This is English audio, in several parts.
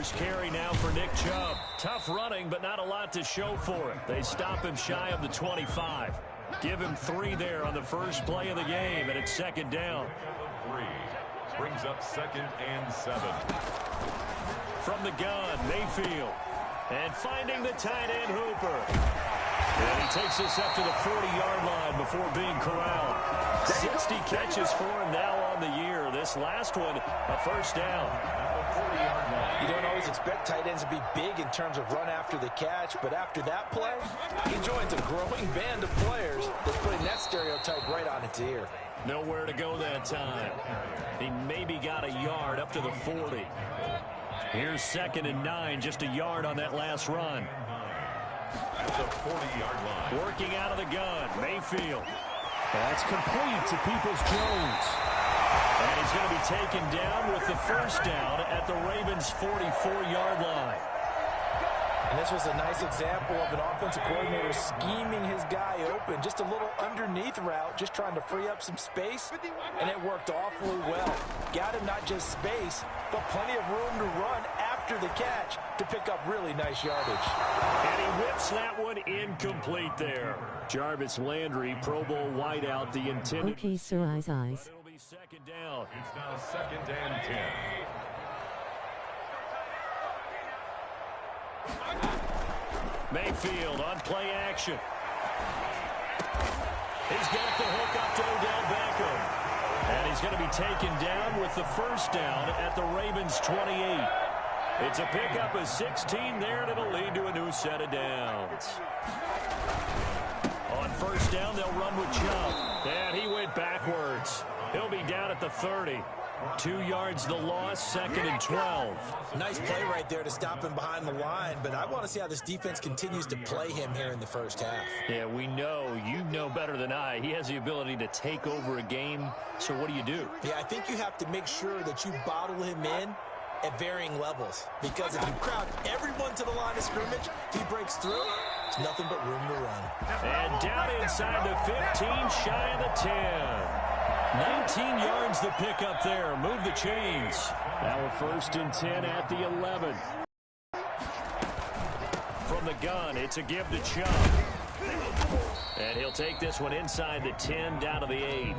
first carry now for Nick Chubb. Tough running, but not a lot to show for it. They stop him shy of the 25. Give him 3 there on the first play of the game, and it's second down. 3 brings up 2nd and 7. From the gun, Mayfield. And finding the tight end, Hooper. And he takes this up to the 40-yard line before being corralled. 60 catches for him now on the year. This last one, a first down. You don't always expect tight ends to be big in terms of run after the catch, but after that play, he joins a growing band of players that's putting that stereotype right on its ear. Nowhere to go that time. He maybe got a yard up to the 40. Here's 2nd and 9, just a yard on that last run. At the 40-yard line. Working out of the gun, Mayfield. That's complete to Peoples-Jones. And he's going to be taken down with the first down at the Ravens' 44-yard line. And this was a nice example of an offensive coordinator scheming his guy open. Just a little underneath route, just trying to free up some space, and it worked awfully well. Got him not just space, but plenty of room to run after the catch to pick up really nice yardage. And he whips that one incomplete there. Jarvis Landry, Pro Bowl wideout, the intended. Okay, sir, eyes. It'll be second down. It's now 2nd and 10. Mayfield on play action. He's got the hook up to Odell Beckham. And he's going to be taken down with the first down at the Ravens' 28. It's a pickup of 16 there, and it'll lead to a new set of downs. On first down, they'll run with Chubb. And he went backwards. He'll be down at the 30. 2 yards the loss, 2nd and 12. Nice play right there to stop him behind the line, but I want to see how this defense continues to play him here in the first half. Yeah, we know. You know better than I. He has the ability to take over a game, so what do you do? Yeah, I think you have to make sure that you bottle him in at varying levels, because if you crowd everyone to the line of scrimmage, he breaks through, there's nothing but room to run. And down inside the 15, shy of the 10. 19 yards the pickup there. Move the chains. Now a 1st and 10 at the 11. From the gun, it's a give to Chubb. And he'll take this one inside the 10, down to the 8.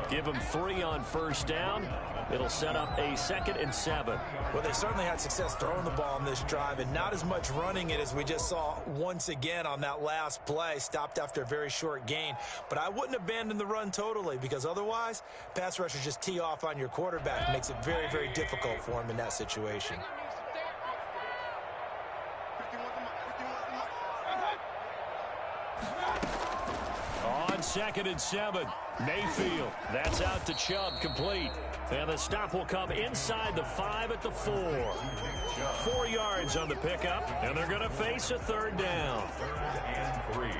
Give him 3 on first down. It'll set up a 2nd and 7. Well, they certainly had success throwing the ball on this drive, and not as much running it as we just saw once again on that last play. Stopped after a very short gain. But I wouldn't abandon the run totally, because otherwise, pass rushers just tee off on your quarterback. It makes it very, very difficult for him in that situation. On 2nd and 7, Mayfield. That's out to Chubb, complete. And the stop will come inside the 5 at the 4. 4 yards on the pickup, and they're going to face a 3rd down. 3rd and 3.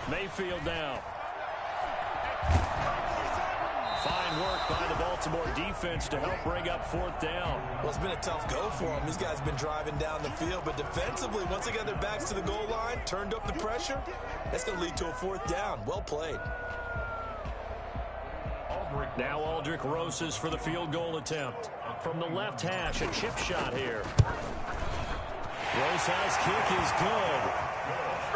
Mayfield now. Fine work by the Baltimore defense to help bring up 4th down. Well, it's been a tough go for them. These guys have been driving down the field, but defensively, once they got their backs to the goal line, turned up the pressure, that's going to lead to a 4th down. Well played. Now Aldrick Rosas for the field goal attempt. From the left hash, a chip shot here. Rosas' kick is good.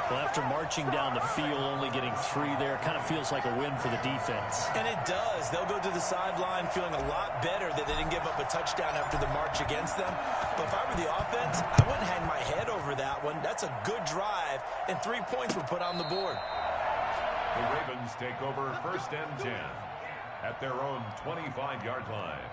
Well, after marching down the field, only getting 3 there, kind of feels like a win for the defense. And it does. They'll go to the sideline feeling a lot better that they didn't give up a touchdown after the march against them. But if I were the offense, I wouldn't hang my head over that one. That's a good drive, and 3 points were put on the board. The Ravens take over 1st and 10 at their own 25-yard line.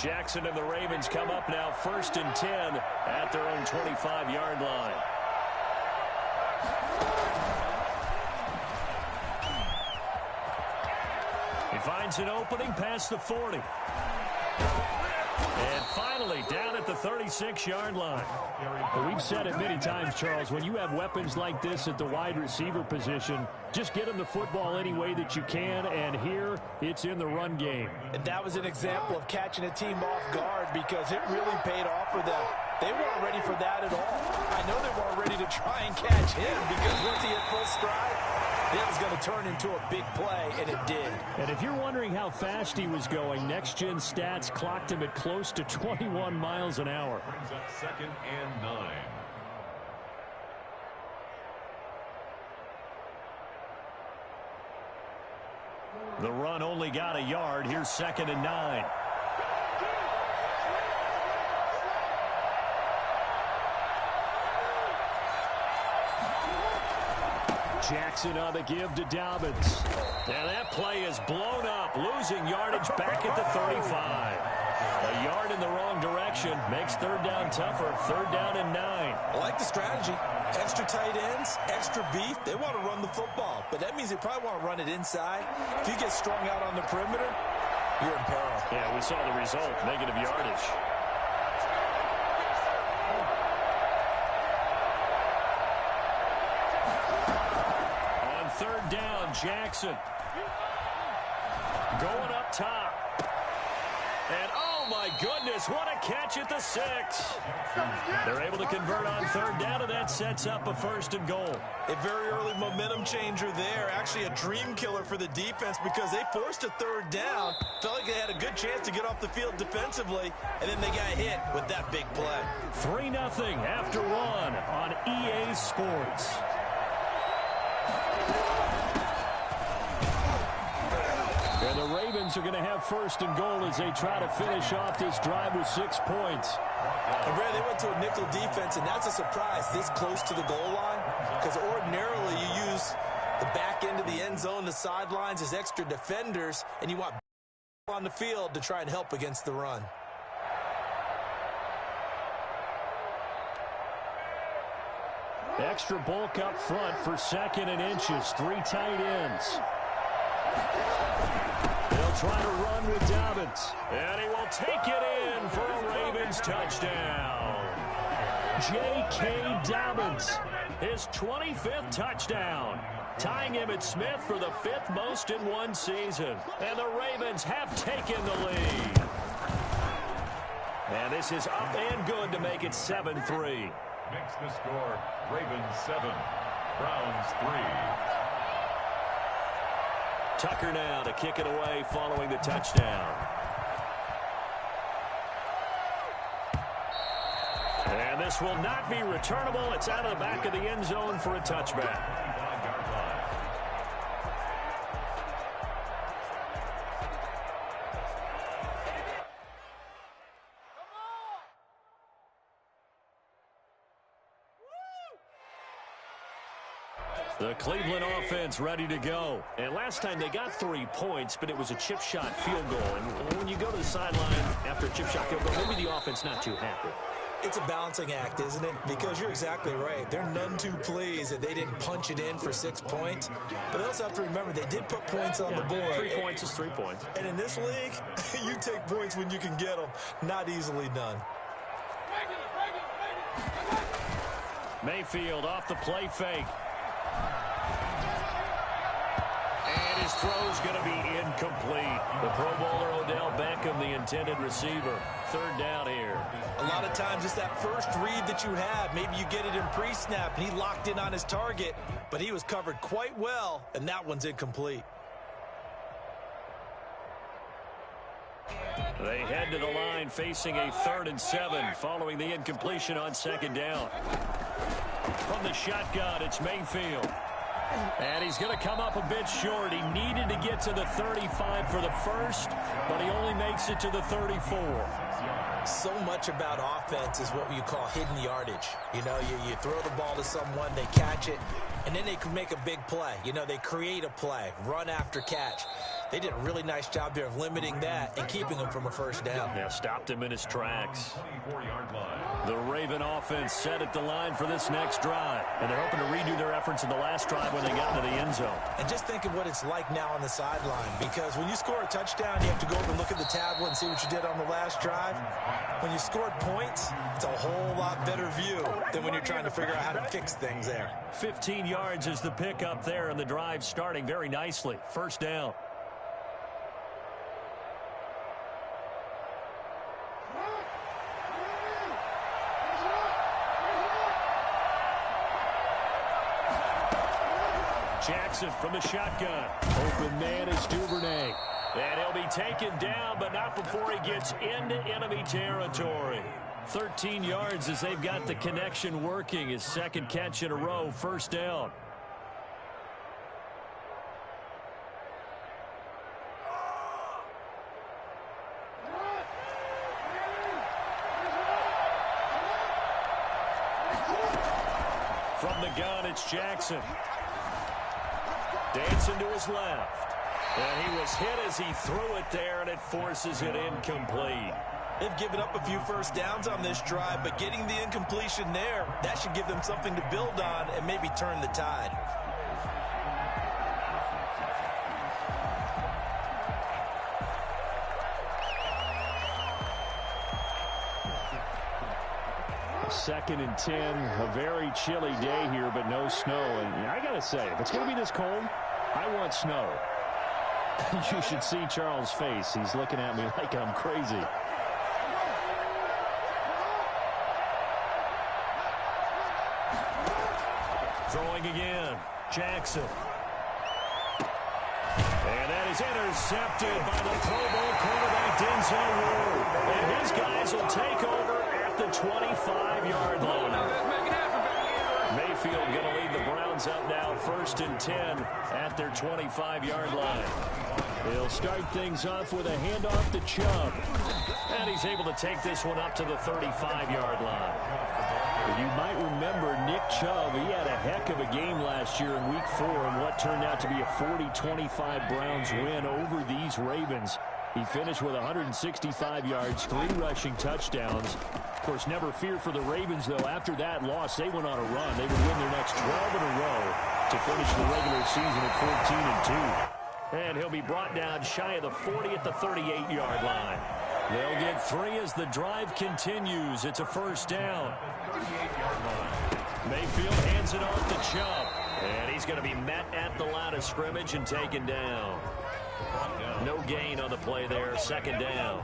Jackson and the Ravens come up now 1st and 10 at their own 25-yard line. He finds an opening past the 40. And finally, down at the 36-yard line. Well, we've said it many times, Charles, when you have weapons like this at the wide receiver position, just get them the football any way that you can, and here it's in the run game. And that was an example of catching a team off guard because it really paid off for them. They weren't ready for that at all. I know they weren't ready to try and catch him because once he hit full stride, that was going to turn into a big play, and it did. And if you're wondering how fast he was going, Next Gen Stats clocked him at close to 21 miles an hour. Brings up 2nd and 9. The run only got a yard. Here's 2nd and 9. Jackson on the give to Dobbins. Now that play is blown up, losing yardage back at the 35. A yard in the wrong direction makes 3rd down tougher. 3rd down and 9. I like the strategy. Extra tight ends, extra beef. They want to run the football, but that means they probably want to run it inside. If you get strung out on the perimeter, you're in peril. Yeah, we saw the result, negative yardage. On 3rd down, Jackson. Going up top. And oh my goodness, what a catch at the 6. They're able to convert on 3rd down, and that sets up a 1st and goal. A very early momentum changer there. Actually a dream killer for the defense because they forced a 3rd down. Felt like they had a good chance to get off the field defensively, and then they got hit with that big play. 3-0 after 1 on EA Sports. And the Ravens are going to have 1st and goal as they try to finish off this drive with 6 points. And Brad, they went to a nickel defense, and that's a surprise this close to the goal line because ordinarily you use the back end of the end zone, the sidelines as extra defenders, and you want on the field to try and help against the run. Extra bulk up front for 2nd and inches. 3 tight ends. They'll try to run with Dobbins. And he will take it in for a Ravens touchdown. J.K. Dobbins, his 25th touchdown, tying him at Smith for the 5th most in one season. And the Ravens have taken the lead. And this is up and good to make it 7-3. Makes the score Ravens 7, Browns 3. Tucker now to kick it away following the touchdown. And this will not be returnable. It's out of the back of the end zone for a touchback. The Cleveland offense ready to go. And last time they got 3 points, but it was a chip shot field goal. And when you go to the sideline after a chip shot field goal, maybe the offense not too happy. It's a balancing act, isn't it? Because you're exactly right. They're none too pleased that they didn't punch it in for 6 points. But they also have to remember they did put points on the board. 3 points is 3 points. And in this league, you take points when you can get them. Not easily done. Mayfield off the play fake. And his throw's going to be incomplete. The Pro Bowler Odell Beckham, the intended receiver. 3rd down here. A lot of times it's that first read that you have. Maybe you get it in pre-snap, and he locked in on his target, but he was covered quite well, and that one's incomplete. They head to the line facing a 3rd and 7 following the incompletion on 2nd down. From the shotgun, it's Mayfield. And he's going to come up a bit short. He needed to get to the 35 for the first, but he only makes it to the 34. So much about offense is what you call hidden yardage. You know, you throw the ball to someone, they catch it, and then they can make a big play. You know, they create a play, run after catch. They did a really nice job there of limiting that and keeping him from a first down. Yeah, stopped him in his tracks. 24-yard line. The Raven offense set at the line for this next drive. And they're hoping to redo their efforts in the last drive when they got into the end zone. And just think of what it's like now on the sideline, because when you score a touchdown, you have to go over and look at the tablet and see what you did on the last drive. When you scored points, it's a whole lot better view than when you're trying to figure out how to fix things there. 15 yards is the pickup there, and the drive starting very nicely. First down. Jackson from the shotgun. Open man is Duvernay. And he'll be taken down, but not before he gets into enemy territory. 13 yards as they've got the connection working. His second catch in a row, first down. From the gun, it's Jackson. Dancing to his left. And he was hit as he threw it there, and it forces it incomplete. They've given up a few first downs on this drive, but getting the incompletion there, that should give them something to build on and maybe turn the tide. Second and 10, a very chilly day here, but no snow. And I got to say, if it's going to be this cold, I want snow. You should see Charles' face. He's looking at me like I'm crazy. Throwing again, Jackson. And that is intercepted by the Pro Bowl cornerback Denzel Ward. And his guys will take over at the 25-yard line. Mayfield going to lead the Browns up now, first and 10 at their 25-yard line. He'll start things off with a handoff to Chubb. And he's able to take this one up to the 35-yard line. You might remember Nick Chubb. He had a heck of a game last year in Week 4 in what turned out to be a 40-25 Browns win over these Ravens. He finished with 165 yards, 3 rushing touchdowns. Of course, never fear for the Ravens, though. After that loss, they went on a run. They would win their next 12 in a row to finish the regular season at 14-2. And he'll be brought down shy of the 40 at the 38-yard line. They'll get 3 as the drive continues. It's a first down. Mayfield hands it off to Chubb. And he's going to be met at the line of scrimmage and taken down. No gain on the play there, second down.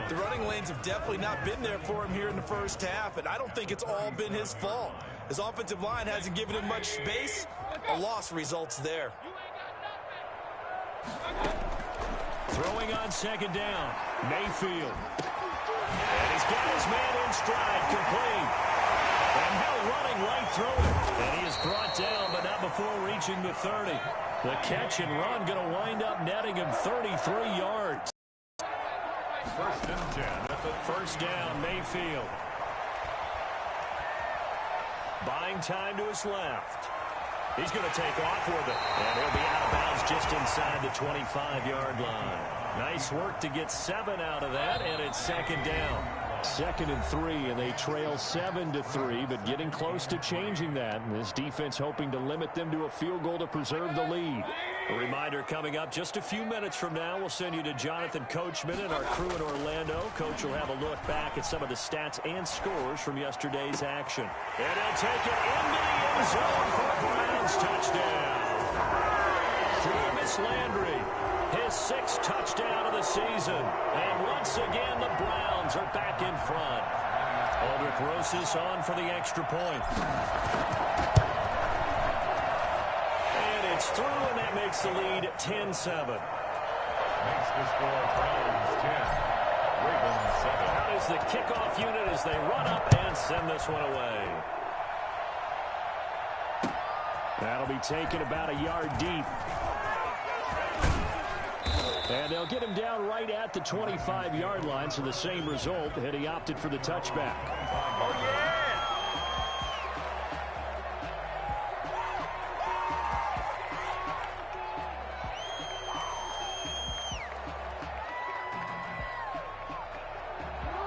The running lanes have definitely not been there for him here in the first half, and I don't think it's all been his fault. His offensive line hasn't given him much space. A loss results there. Throwing on second down, Mayfield. And he's got his man in stride, complete. And Hill running right through it. And he is brought down, but not before reaching the 30. The catch and run going to wind up netting him 33 yards. First and 10 at the first down, Mayfield. Buying time to his left. He's going to take off with it. And he'll be out of bounds just inside the 25-yard line. Nice work to get 7 out of that, and it's second down. Second and 3, and they trail 7-3, but getting close to changing that. And this defense hoping to limit them to a field goal to preserve the lead. A reminder coming up just a few minutes from now. We'll send you to Jonathan Coachman and our crew in Orlando. Coach will have a look back at some of the stats and scores from yesterday's action. And he'll take it into the end zone for a Browns touchdown. Travis Landry, his 6th touchdown of the season. And once again, the Browns are back in front. Aldrich Rosas on for the extra point. And it's through, and that makes the lead 10-7. Makes the score Browns 10, Ravens 7. Out is the kickoff unit as they run up and send this one away. That'll be taken about a yard deep. And they'll get him down right at the 25-yard line, so the same result, and he opted for the touchback. Oh, yeah!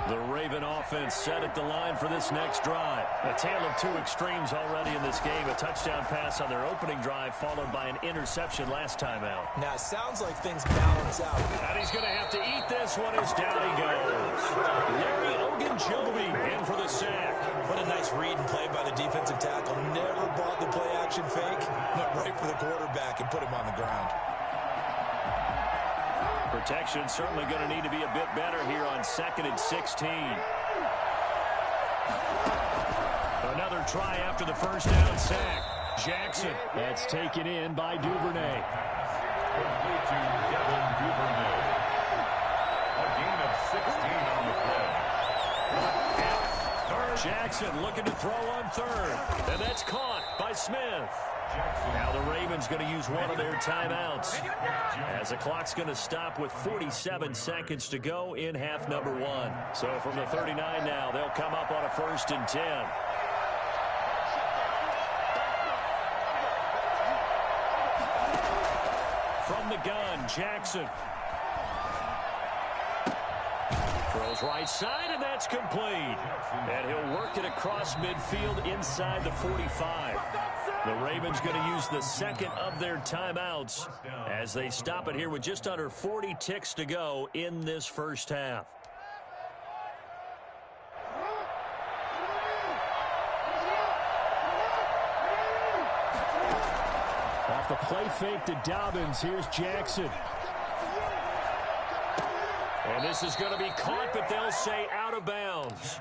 The Raven offense set at the line for this next drive. A tale of two extremes already in this game. A touchdown pass on their opening drive, followed by an interception last time out. Now, it sounds like things balance out. And he's going to have to eat this one as down he goes. Larry Ogunjobi in for the sack. What a nice read and play by the defensive tackle. Never bought the play-action fake. Went right for the quarterback and put him on the ground. Protection certainly going to need to be a bit better here on 2nd and 16. Another try after the first down sack. Jackson. That's taken in by Duvernay. Complete to Devin Duvernay. A gain of 16 on the play. Jackson looking to throw on third. And that's caught by Smith. Now the Ravens going to use one of their timeouts as the clock's going to stop with 47 seconds to go in half number 1. So from the 39 now, they'll come up on a 1st and 10. From the gun, Jackson. Throws right side, and that's complete. And he'll work it across midfield inside the 45. The Ravens going to use the second of their timeouts as they stop it here with just under 40 ticks to go in this first half. Off the play fake to Dobbins, here's Jackson. And this is going to be caught, but they'll say out of bounds.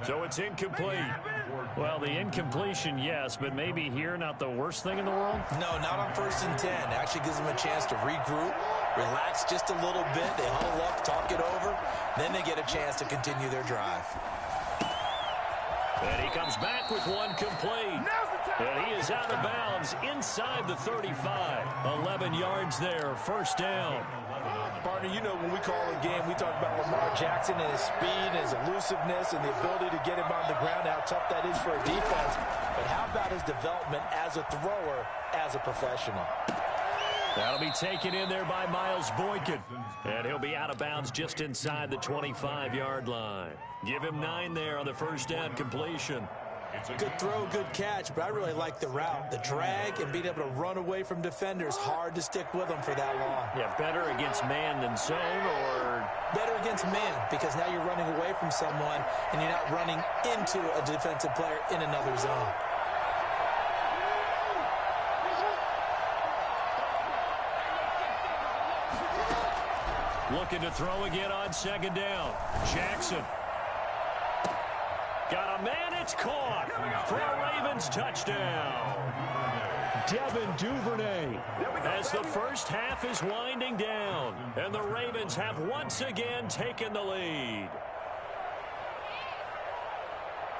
So it's incomplete. Well, the incompletion, yes, but maybe here not the worst thing in the world? No, not on 1st and 10. Actually gives them a chance to regroup, relax just a little bit. They huddle up, talk it over. Then they get a chance to continue their drive. And he comes back with one complete. And he is out of bounds inside the 35. 11 yards there, first down. Partner, you know when we call a game, we talk about Lamar Jackson and his speed, his elusiveness, and the ability to get him on the ground, how tough that is for a defense. But how about his development as a thrower, as a professional? That'll be taken in there by Miles Boykin. And he'll be out of bounds just inside the 25-yard line. Give him 9 there on the first down completion. Good throw, good catch, but I really like the route. The drag and being able to run away from defenders, hard to stick with them for that long. Yeah, better against man than zone, or? Better against man, because now you're running away from someone and you're not running into a defensive player in another zone. Looking to throw again on 2nd down. Jackson. Got a man, it's caught for a Ravens touchdown. Devin Duvernay as the first half is winding down. And the Ravens have once again taken the lead.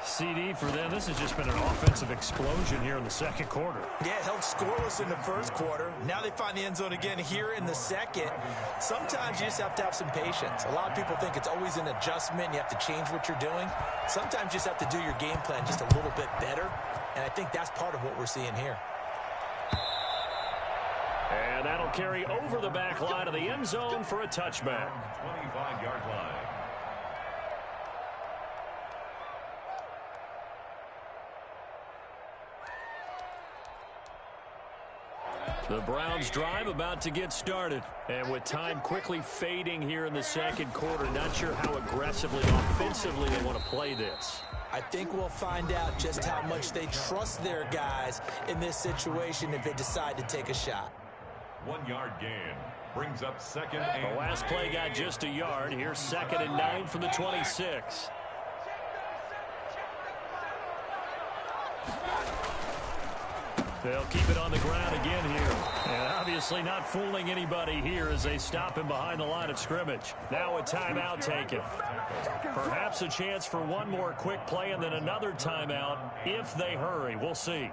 CD for them, this has just been an offensive explosion here in the second quarter. Yeah, held scoreless in the first quarter. Now they find the end zone again here in the second. Sometimes you just have to have some patience. A lot of people think it's always an adjustment. You have to change what you're doing. Sometimes you just have to do your game plan just a little bit better. And I think that's part of what we're seeing here. And that'll carry over the back line of the end zone for a touchback. 25-yard line. The Browns drive about to get started. And with time quickly fading here in the second quarter, not sure how aggressively, offensively they want to play this. I think we'll find out just how much they trust their guys in this situation if they decide to take a shot. 1-yard gain brings up 2nd and The last play got just a yard. Here's 2nd and 9 from the 26. They'll keep it on the ground again here. And obviously not fooling anybody here as they stop him behind the line of scrimmage. Now a timeout taken. Perhaps a chance for one more quick play and then another timeout if they hurry. We'll see.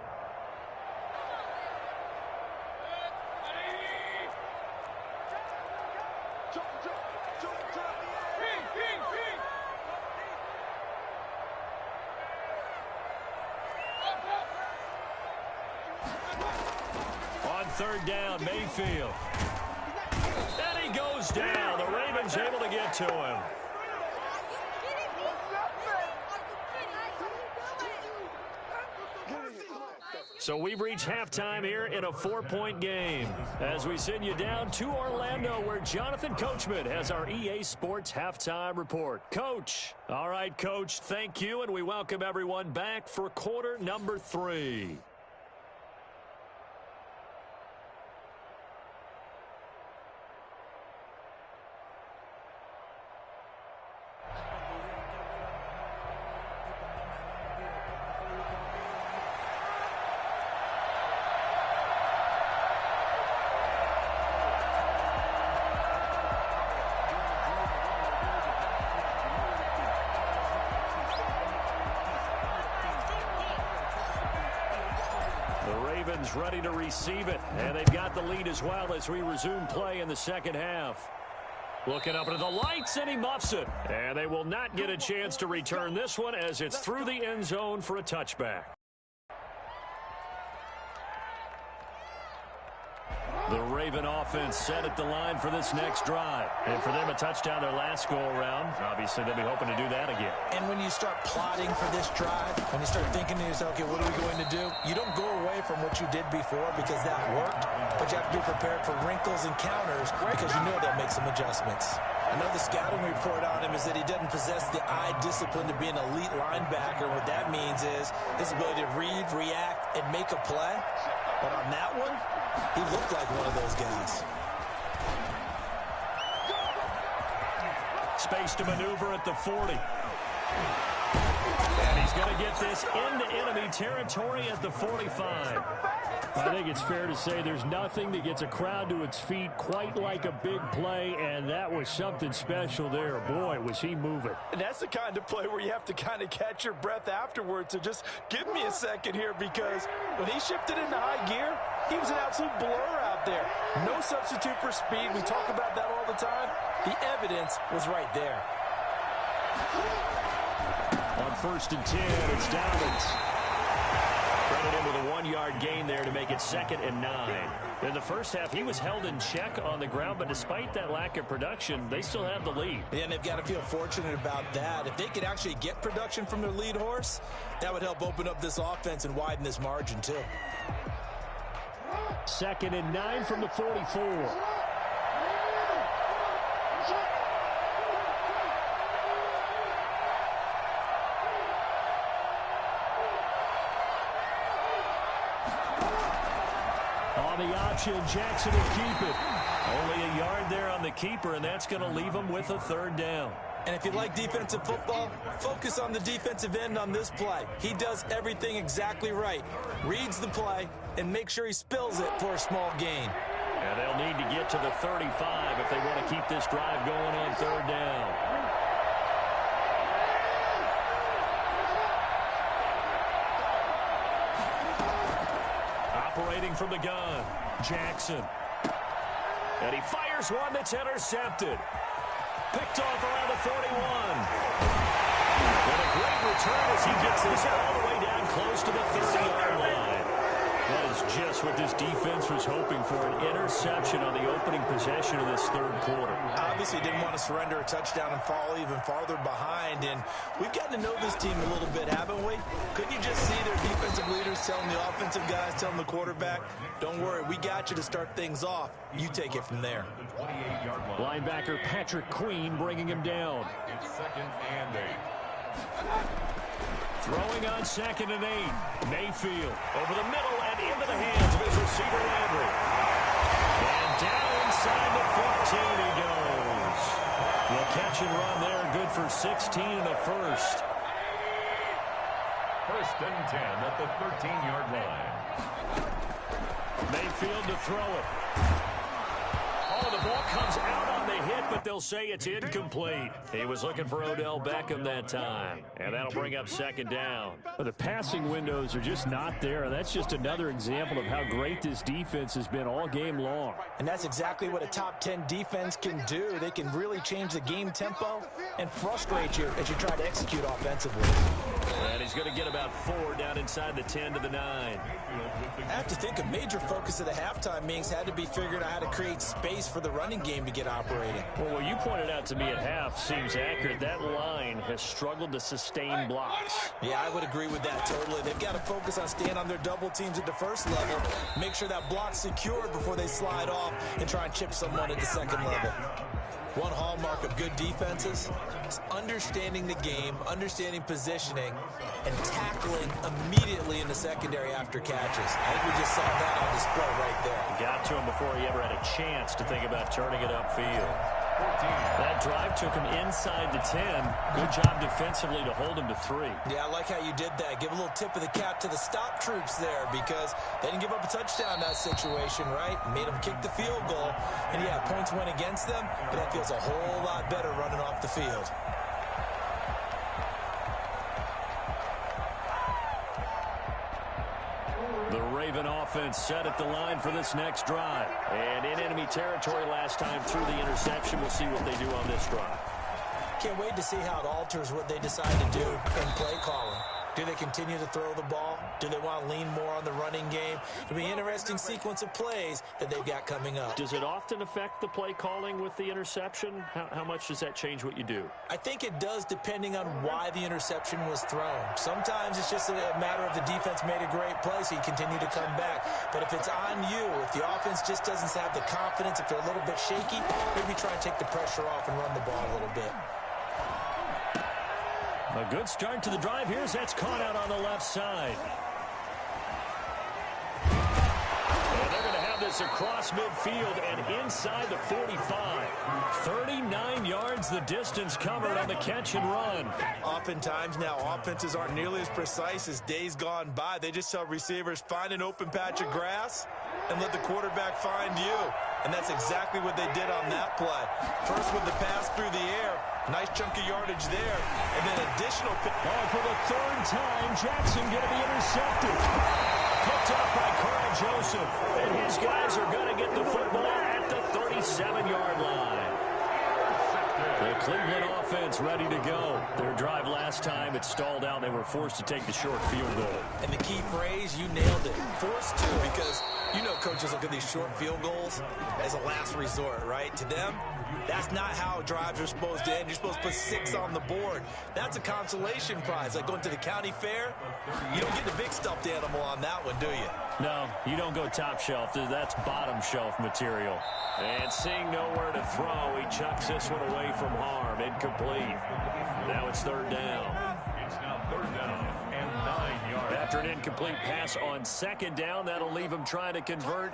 Third down, Mayfield. And he goes down. The Ravens able to get to him. So we've reached halftime here in a 4-point game as we send you down to Orlando where Jonathan Coachman has our EA Sports halftime report. Coach. All right, Coach, thank you, and we welcome everyone back for quarter number 3. Ready to receive it, and they've got the lead as well as we resume play in the second half. Looking up into the lights, and he muffs it. And they will not get a chance to return this one as it's through the end zone for a touchback. The Raven offense set at the line for this next drive. And for them, a touchdown their last go-around. Obviously, they'll be hoping to do that again. And when you start plotting for this drive, when you start thinking to yourself, okay, what are we going to do? You don't go away from what you did before because that worked, but you have to be prepared for wrinkles and counters because you know they'll make some adjustments. Another scouting report on him is that he doesn't possess the eye discipline to be an elite linebacker. What that means is his ability to read, react, and make a play. But on that one, he looked like one of those guys. Space to maneuver at the 40. And he's going to get this into enemy territory at the 45. I think it's fair to say there's nothing that gets a crowd to its feet quite like a big play, and that was something special there. Boy, was he moving. And that's the kind of play where you have to kind of catch your breath afterwards. So just give me a second here, because when he shifted into high gear, he was an absolute blur out there. No substitute for speed. We talk about that all the time. The evidence was right there. On 1st and 10, it's Dobbins. Credited with a 1-yard gain there to make it 2nd and 9. In the first half, he was held in check on the ground, but despite that lack of production, they still have the lead. Yeah, and they've got to feel fortunate about that. If they could actually get production from their lead horse, that would help open up this offense and widen this margin, too. 2nd and 9 from the 44. On the option, Jackson will keep it. Only a yard there on the keeper, and that's going to leave him with a 3rd down. And if you like defensive football, focus on the defensive end on this play. He does everything exactly right. Reads the play and makes sure he spills it for a small gain. And they'll need to get to the 35 if they want to keep this drive going on 3rd down. Operating from the gun, Jackson. And he fires one that's intercepted. Picked off around the 41. And a great return as he gets this all the way down close to the 30-yard line. That is just what this defense was hoping for, an interception on the opening possession of this 3rd quarter. Obviously didn't want to surrender a touchdown and fall even farther behind, and we've gotten to know this team a little bit, haven't we? Couldn't you just see their defensive leaders telling the offensive guys, telling the quarterback, don't worry, we got you to start things off. You take it from there. Linebacker Patrick Queen bringing him down. It's 2nd and 8. Throwing on 2nd and 8. Mayfield over the middle and into the hands of his receiver Landry. And down inside the 15 he goes. The catch and run there, good for 16 and a 1st. 1st and 10 at the 13-yard line. Mayfield to throw it. Oh, the ball comes out on the hit, but they'll say it's incomplete. He was looking for Odell Beckham that time, and that'll bring up 2nd down. But the passing windows are just not there, and that's just another example of how great this defense has been all game long. And that's exactly what a top 10 defense can do. They can really change the game tempo and frustrate you as you try to execute offensively. And he's going to get about 4 down inside the 10 to the 9. I have to think a major focus of the halftime meetings had to be figuring out how to create space for the running game to get operating. Well, you pointed out to me at half seems accurate. That line has struggled to sustain blocks. Yeah, I would agree with that totally. They've got to focus on staying on their double teams at the first level, make sure that block's secured before they slide off and try and chip someone at the second level. One hallmark of good defenses is understanding the game, understanding positioning, and tackling immediately in the secondary after catches. I think we just saw that on display right there. Got to him before he ever had a chance to think about turning it upfield. That drive took him inside the 10. Good job defensively to hold him to 3. Yeah, I like how you did that. Give a little tip of the cap to the stop troops there because they didn't give up a touchdown in that situation, right? Made them kick the field goal. And, yeah, points went against them, but that feels a whole lot better running off the field. The Raven offense set at the line for this next drive. And in enemy territory last time through the interception. We'll see what they do on this drive. Can't wait to see how it alters what they decide to do in play calling. Do they continue to throw the ball? Do they want to lean more on the running game? It'll be an interesting sequence of plays that they've got coming up. Does it often affect the play calling with the interception? How much does that change what you do? I think it does depending on why the interception was thrown. Sometimes it's just a matter of the defense made a great play, so you continue to come back. But if it's on you, if the offense just doesn't have the confidence, if they're a little bit shaky, maybe try and take the pressure off and run the ball a little bit. A good start to the drive. Here's that's caught out on the left side. And they're going to have this across midfield and inside the 45. 39 yards the distance covered on the catch and run. Oftentimes now offenses aren't nearly as precise as days gone by. They just tell receivers, find an open patch of grass and let the quarterback find you. And that's exactly what they did on that play. First with the pass through the air. Nice chunk of yardage there. And then additional. Oh, for the third time, Jackson going to be intercepted. Picked up by Carl Joseph. And his guys are going to get the football at the 37-yard line. The Cleveland offense ready to go. Their drive last time, it stalled out. They were forced to take the short field goal. And the key phrase, you nailed it. Forced to, because you know coaches look at these short field goals as a last resort, right? To them, that's not how drives are supposed to end. You're supposed to put 6 on the board. That's a consolation prize. Like going to the county fair, you don't get the big stuffed animal on that one, do you? No, you don't go top shelf. That's bottom shelf material. And seeing nowhere to throw, he chucks this one away from harm. Incomplete. Now it's third down. It's now third down and 9 yards. After an incomplete pass on second down, that'll leave him trying to convert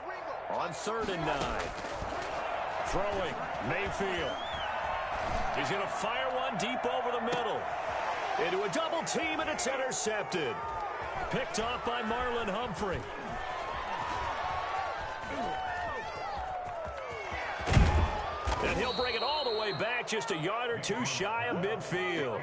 on 3rd and 9. Throwing, Mayfield. He's going to fire one deep over the middle. Into a double team, and it's intercepted. Picked off by Marlon Humphrey. And he'll bring it all the way back, just a yard or two shy of midfield.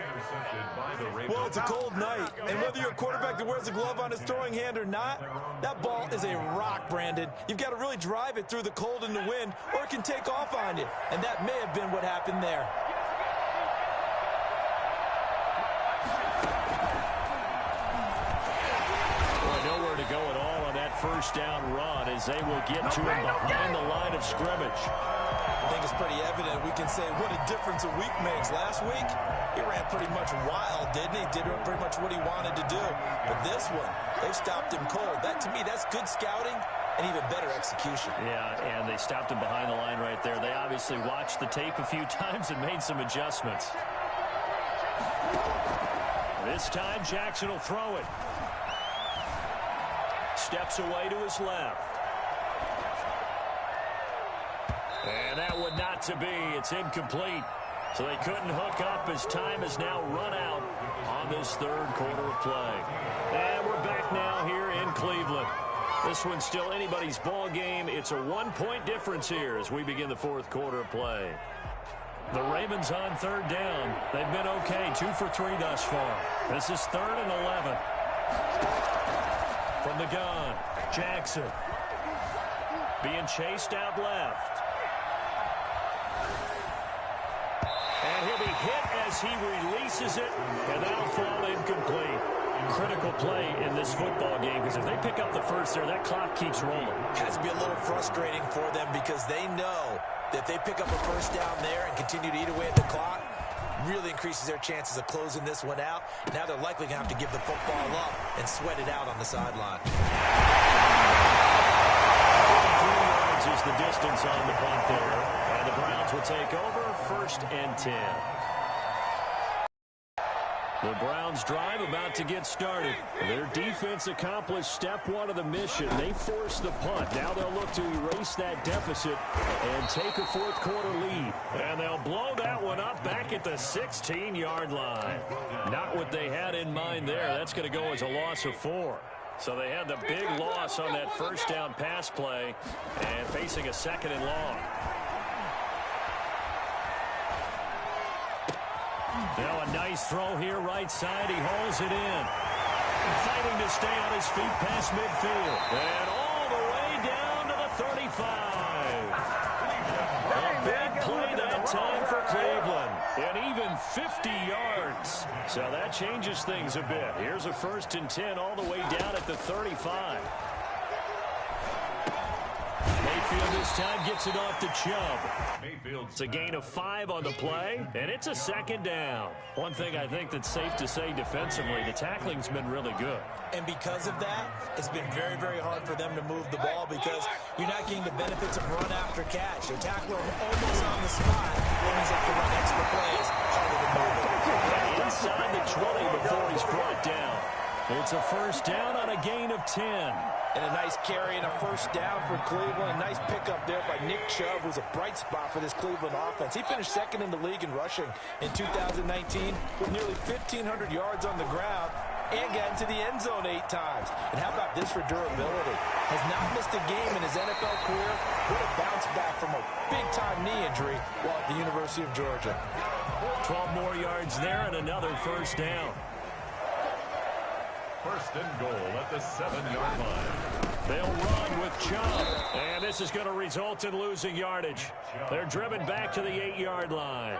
Well, it's a cold night, and whether you're a quarterback that wears a glove on his throwing hand or not, that ball is a rock, Brandon. You've got to really drive it through the cold and the wind, or it can take off on you, and that may have been what happened there. Boy, nowhere to go at all on that first down run as they will get to him behind the line of scrimmage. I think it's pretty evident. We can say what a difference a week makes. Last week, he ran pretty much wild, didn't he? Did pretty much what he wanted to do. But this one, they've stopped him cold. That, to me, that's good scouting and even better execution. Yeah, and they stopped him behind the line right there. They obviously watched the tape a few times and made some adjustments. This time, Jackson will throw it. Steps away to his left. And that would not to be. It's incomplete. So they couldn't hook up as time has now run out on this third quarter of play. And we're back now here in Cleveland. This one's still anybody's ball game. It's a 1-point difference here as we begin the fourth quarter of play. The Ravens on third down. They've been okay, 2 for 3 thus far. This is 3rd and 11. From the gun, Jackson. Being chased out left. And he'll be hit as he releases it, and that'll fall incomplete. Critical play in this football game, because if they pick up the first there, that clock keeps rolling. Has to be a little frustrating for them because they know If they pick up a first down there and continue to eat away at the clock, really increases their chances of closing this one out. Now they're likely going to have to give the football up and sweat it out on the sideline. 3 yards is the distance on the punt there. And the Browns will take over 1st and 10. The Browns drive about to get started. Their defense accomplished step 1 of the mission. They forced the punt. Now they'll look to erase that deficit and take a 4th quarter lead. And they'll blow that one up back at the 16-yard line. Not what they had in mind there. That's going to go as a loss of 4. So they had the big loss on that first down pass play and facing a 2nd and long. Now a nice throw here, right side. He hauls it in. Fighting to stay on his feet past midfield. And all the way down to the 35. A big play that time for Cleveland. And even 50 yards. So that changes things a bit. Here's a 1st and 10 all the way down at the 35. Mayfield this time gets it off to Chubb. It's a gain of 5 on the play, and it's a 2nd down. One thing I think that's safe to say defensively, the tackling's been really good. And because of that, it's been very, very hard for them to move the ball because you're not getting the benefits of run after catch. Your tackler almost on the spot. That means they have to run extra plays, harder to move it. And inside the 20 before he's brought down. It's a 1st down on a gain of 10. And a nice carry and a 1st down for Cleveland. A nice pickup there by Nick Chubb, who's a bright spot for this Cleveland offense. He finished 2nd in the league in rushing in 2019 with nearly 1,500 yards on the ground and got into the end zone 8 times. And how about this for durability? Has not missed a game in his NFL career. What a bounce back from a big-time knee injury while at the University of Georgia. 12 more yards there and another 1st down. 1st and goal at the 7-yard line. They'll run with Chubb, and this is going to result in losing yardage. They're driven back to the 8-yard line.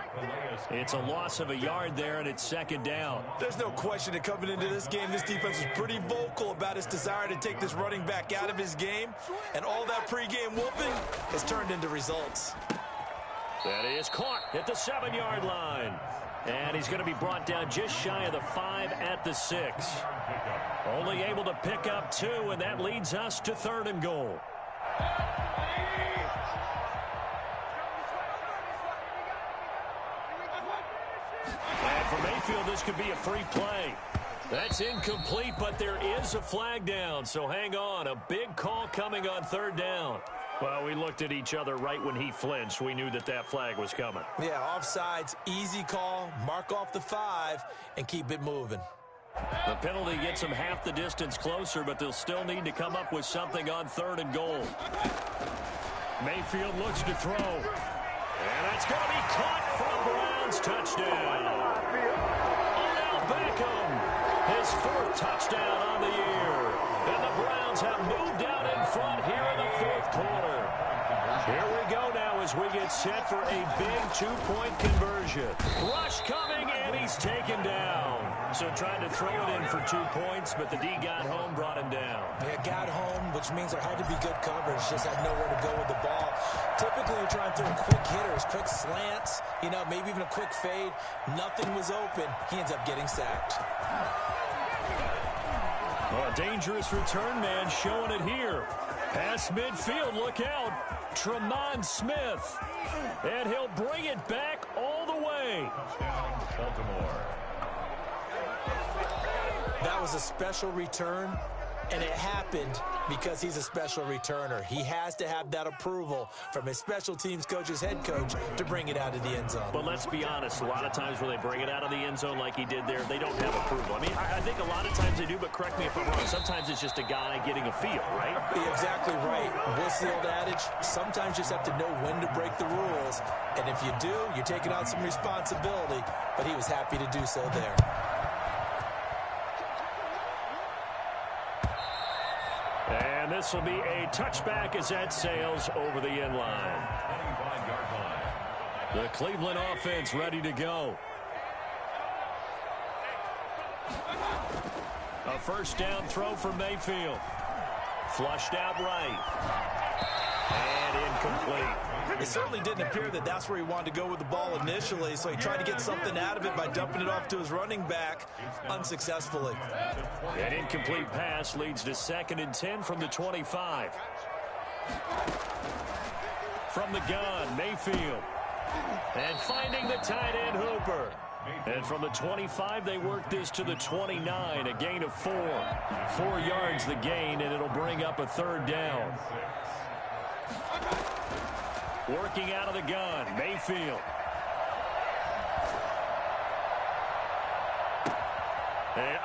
It's a loss of a yard there, and it's 2nd down. There's no question that coming into this game, this defense was pretty vocal about its desire to take this running back out of his game, and all that pregame whooping has turned into results. That is caught at the 7-yard line. And he's going to be brought down just shy of the 5 at the 6. Only able to pick up 2, and that leads us to 3rd and goal. And for Mayfield, this could be a free play. That's incomplete, but there is a flag down, so hang on. A big call coming on 3rd down. Well, we looked at each other right when he flinched. We knew that that flag was coming. Yeah, offsides, easy call, mark off the 5, and keep it moving. The penalty gets them half the distance closer, but they'll still need to come up with something on 3rd and goal. Mayfield looks to throw. And that's going to be caught for a Browns touchdown. Odell Beckham, his 4th touchdown on the year. And the Browns have moved out in front here in the 4th quarter. Here we go now as we get set for a big 2-point conversion. Rush coming, and he's taken down. So trying to throw it in for 2 points, but the D got home, brought him down. Yeah, got home, which means there had to be good coverage. Just had nowhere to go with the ball. Typically, you're trying to throw quick hitters, quick slants, maybe even a quick fade. Nothing was open. He ends up getting sacked. Oh, a dangerous return man showing it here. Past midfield, look out. Tremont Smith. And he'll bring it back all the way. Touchdown, Baltimore. That was a special return, and it happened because he's a special returner. He has to have that approval from his special teams coach's head coach to bring it out of the end zone. But let's be honest, a lot of times when they bring it out of the end zone like he did there, they don't have approval. I mean, I think a lot of times they do, but correct me if I'm wrong. Sometimes it's just a guy getting a feel, right? You're exactly right. What's the old adage? Sometimes you just have to know when to break the rules. And if you do, you're taking on some responsibility. But he was happy to do so there. And this will be a touchback as that sails over the end line. 25-yard line. The Cleveland offense ready to go. A 1st down throw for Mayfield. Flushed out right. And incomplete. It certainly didn't appear that that's where he wanted to go with the ball initially, so he tried to get something out of it by dumping it off to his running back unsuccessfully. An incomplete pass leads to 2nd and 10 from the 25. From the gun, Mayfield. And finding the tight end, Hooper. And from the 25, they work this to the 29, a gain of 4. 4 yards the gain, and it'll bring up a 3rd down. Working out of the gun, Mayfield. And,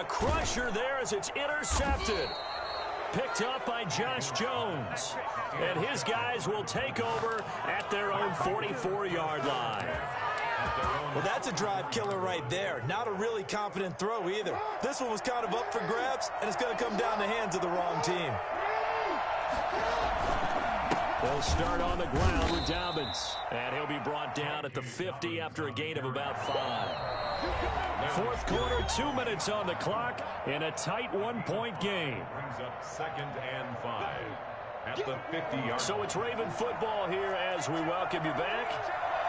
a crusher there as it's intercepted. Picked up by Josh Jones. And his guys will take over at their own 44-yard line. Well, that's a drive killer right there. Not a really confident throw either. This one was kind of up for grabs, and it's going to come down the hands of the wrong team. They'll start on the ground with Dobbins. And he'll be brought down at the 50 after a gain of about 5. 4th quarter, 2 minutes on the clock in a tight 1-point game. Brings up 2nd and 5 at the 50-yard. So it's Raven football here as we welcome you back.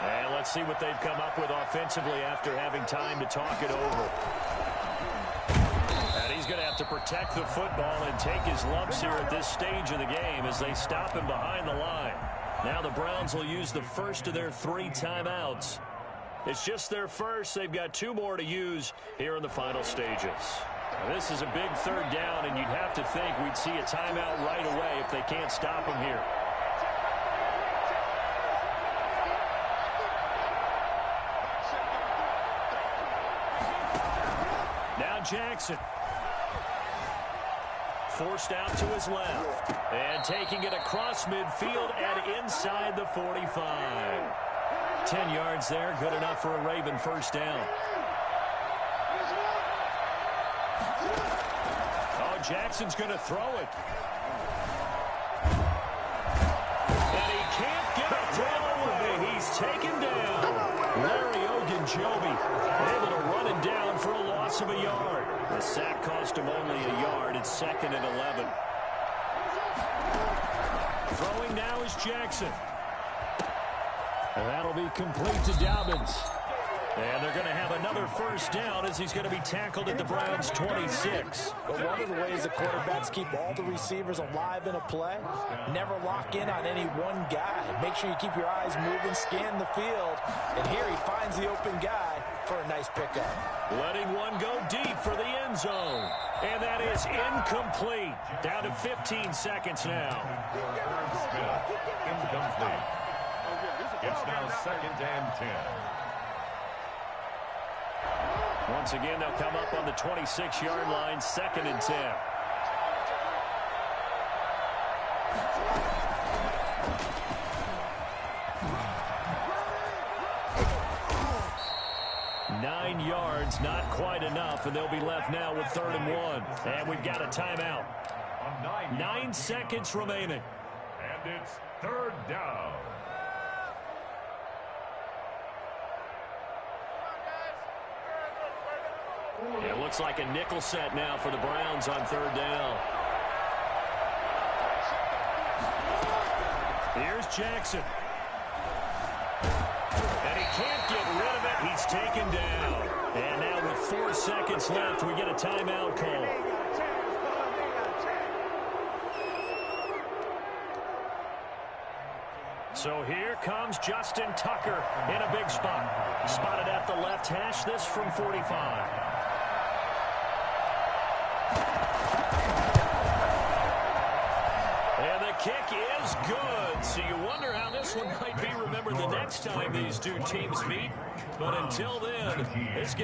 And let's see what they've come up with offensively after having time to talk it over. And he's going to have to protect the football and take his lumps here at this stage of the game as they stop him behind the line. Now the Browns will use the first of their 3 timeouts. It's just their first. They've got 2 more to use here in the final stages. Now, this is a big 3rd down, and you'd have to think we'd see a timeout right away if they can't stop him here. Now Jackson. Forced out to his left. And taking it across midfield and inside the 45. 10 yards there, good enough for a Raven 1st down. Jackson's going to throw it. And he can't get a throw away. He's taken down. Larry Ogunjobi able to run it down for a loss of a yard. The sack cost him only a yard. It's 2nd and 11. Throwing now is Jackson. And that'll be complete to Dobbins. And they're going to have another 1st down as he's going to be tackled at the Browns' 26. But one of the ways the quarterbacks keep all the receivers alive in a play, never lock in on any one guy. Make sure you keep your eyes moving, scan the field. And here he finds the open guy for a nice pickup. Letting one go deep for the end zone. And that is incomplete. Down to 15 seconds now. Incomplete. It's now 2nd and 10. Once again, they'll come up on the 26-yard line, 2nd and 10. Nine yards, not quite enough, and they'll be left now with 3rd and 1. And we've got a timeout. 9 seconds remaining. And it's 3rd down. It looks like a nickel set now for the Browns on 3rd down. Here's Jackson. And he can't get rid of it. He's taken down. And now with 4 seconds left, we get a timeout call. So here comes Justin Tucker in a big spot. Spotted at the left hash, this from 45. Kick is good, so you wonder how this one might be remembered the next time these two teams meet. But until then, this